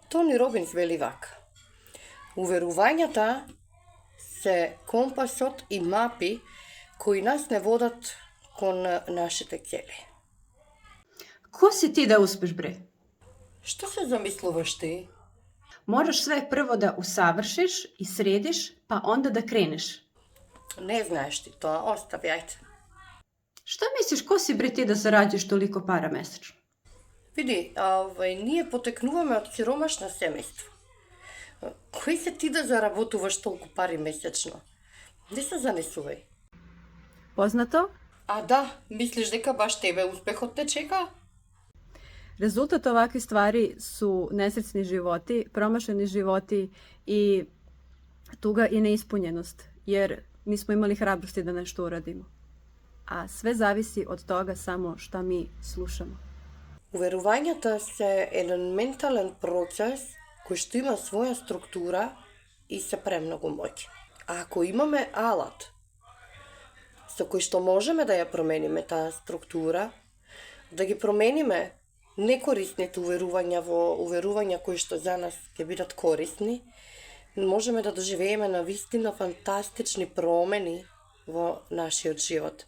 Тони Робинс вели вака: уверувањата се компасот и мапи кои нас не водат кон нашите цели. Ко си ти да успеш, бре? Што се замислуваш ти? Мораш све прво да усавршиш и средиш, па онда да кренеш. Не знаеш ти тоа, остави, ајде. Што мислиш, ко си, бре, ти да зараѓаш толико пара месечно? Види, ние потекнуваме од сиромашно семејство. Кој се ти да заработуваш толку пари месечно? Не се занесувај. Познато? А да, мислиш дека баш тебе успехот те чека? Резултат овакви ствари су несреćни животи, промашени животи и туга и неиspunjenost, jer nismo imali hrabrosti da nešto uradimo. A sve zavisi od toga samo šta mi slušamo. Уверувањата се еден ментален процес кој што има своја структура и се премногу моќни. А ако имаме алат со кој што можеме да ја промениме таа структура, да ги промениме некорисните уверувања во уверувања кои што за нас ќе бидат корисни, можеме да доживееме на вистина фантастични промени во нашиот живот.